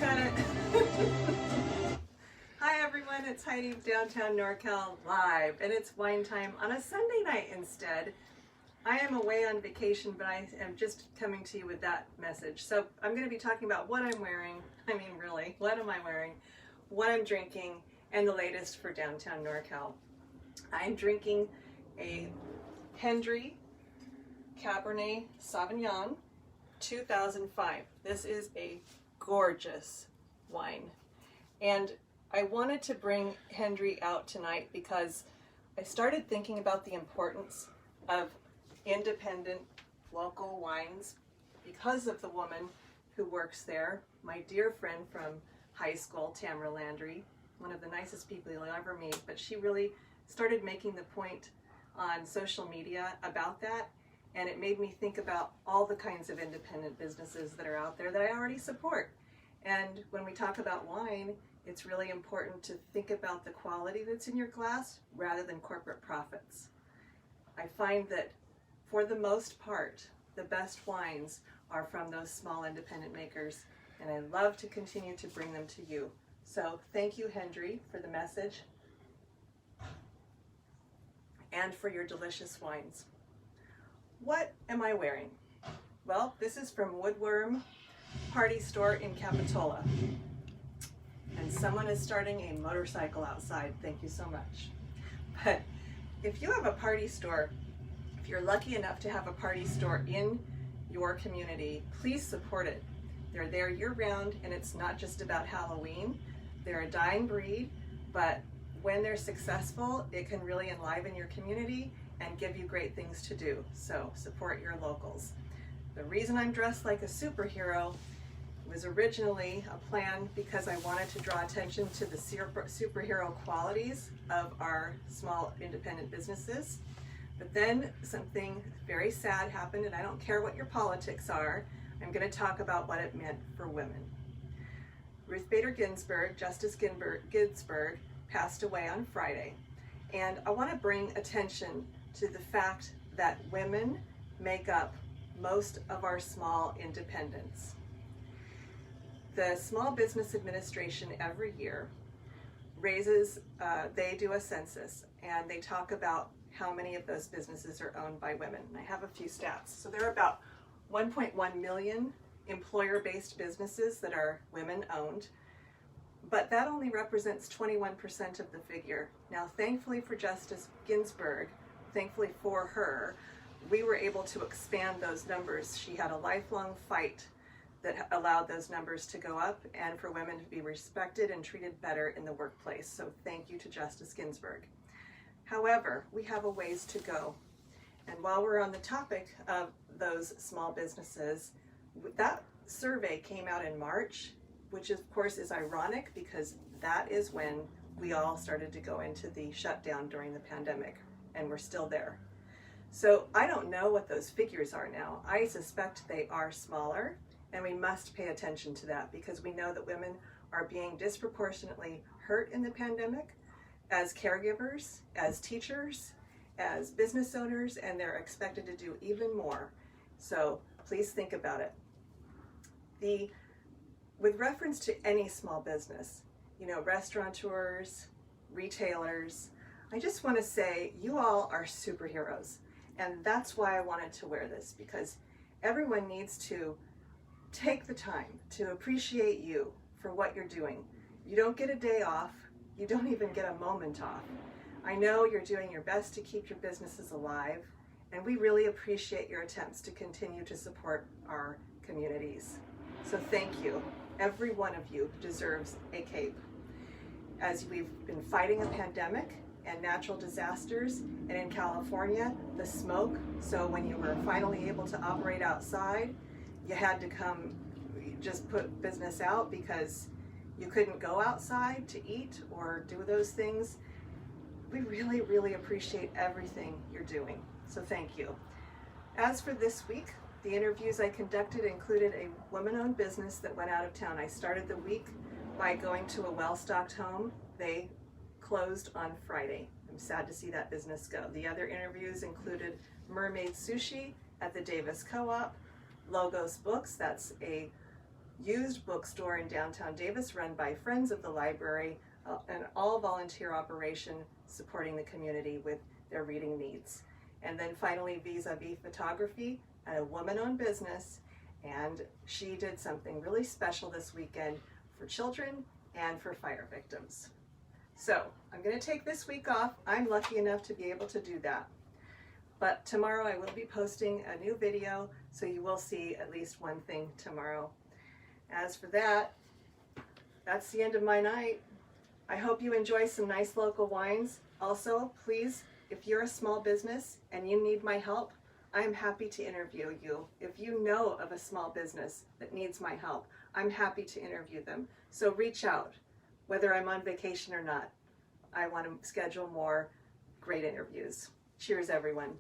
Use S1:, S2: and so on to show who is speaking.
S1: got it. Hi everyone, it's Heidi, Downtown NorCal Live, and it's wine time on a Sunday night instead. I am away on vacation, but I am just coming to you with that message. So I'm going to be talking about what I'm wearing, really, what am I wearing, what I'm drinking, and the latest for Downtown NorCal. I'm drinking a Hendry Cabernet Sauvignon 2005. This is a gorgeous wine. And I wanted to bring Hendry out tonight because I started thinking about the importance of independent local wines because of the woman who works there, my dear friend from high school, Tamara Landry, one of the nicest people you'll ever meet, but she really started making the point on social media about that, and it made me think about all the kinds of independent businesses that are out there that I already support. And when we talk about wine, it's really important to think about the quality that's in your glass rather than corporate profits. I find that for the most part, the best wines are from those small independent makers, and I love to continue to bring them to you. So thank you, Hendry, for the message and for your delicious wines. What am I wearing? Well, this is from Woodworm Party Store in Capitola. And someone is starting a motorcycle outside. Thank you so much. But if you have a party store, if you're lucky enough to have a party store in your community, please support it. They're there year-round, and it's not just about Halloween. They're a dying breed, but when they're successful, it can really enliven your community and give you great things to do. So support your locals. The reason I'm dressed like a superhero was originally a plan because I wanted to draw attention to the superhero qualities of our small independent businesses. But then something very sad happened, and I don't care what your politics are, I'm going to talk about what it meant for women. Ruth Bader Ginsburg, Justice Ginsburg, passed away on Friday. And I want to bring attention to the fact that women make up most of our small independents. The Small Business Administration every year they do a census, and they talk about how many of those businesses are owned by women. And I have a few stats. So there are about 1.1 million employer-based businesses that are women-owned, but that only represents 21% of the figure. Now, thankfully for Justice Ginsburg, thankfully for her, we were able to expand those numbers. She had a lifelong fight that allowed those numbers to go up and for women to be respected and treated better in the workplace. So thank you to Justice Ginsburg. However, we have a ways to go. And while we're on the topic of those small businesses, that survey came out in March, which of course is ironic because that is when we all started to go into the shutdown during the pandemic, and we're still there. So I don't know what those figures are now. I suspect they are smaller, and we must pay attention to that because we know that women are being disproportionately hurt in the pandemic as caregivers, as teachers, as business owners, and they're expected to do even more. So please think about it. With reference to any small business, restaurateurs, retailers, I just want to say you all are superheroes. And that's why I wanted to wear this, because everyone needs to take the time to appreciate you for what you're doing. You don't get a day off. You don't even get a moment off. I know you're doing your best to keep your businesses alive, and we really appreciate your attempts to continue to support our communities. So thank you. Every one of you deserves a cape. As we've been fighting a pandemic and natural disasters, and in California, the smoke, so when you were finally able to operate outside, you had to come just put business out because you couldn't go outside to eat or do those things. We really, really appreciate everything you're doing. So thank you. As for this week, the interviews I conducted included a woman-owned business that went out of town. I started the week by going to a well-stocked home. They closed on Friday. I'm sad to see that business go. The other interviews included Mermaid Sushi at the Davis Co-op, Logos Books, that's a used bookstore in downtown Davis run by Friends of the Library, an all volunteer operation supporting the community with their reading needs. And then finally, Vis-a-Vis Photography, a woman-owned business, and she did something really special this weekend for children and for fire victims. So I'm going to take this week off. I'm lucky enough to be able to do that. But tomorrow I will be posting a new video, so you will see at least one thing tomorrow. As for that, that's the end of my night. I hope you enjoy some nice local wines. Also, please, if you're a small business and you need my help, I am happy to interview you. If you know of a small business that needs my help, I'm happy to interview them. So reach out, whether I'm on vacation or not. I want to schedule more great interviews. Cheers, everyone.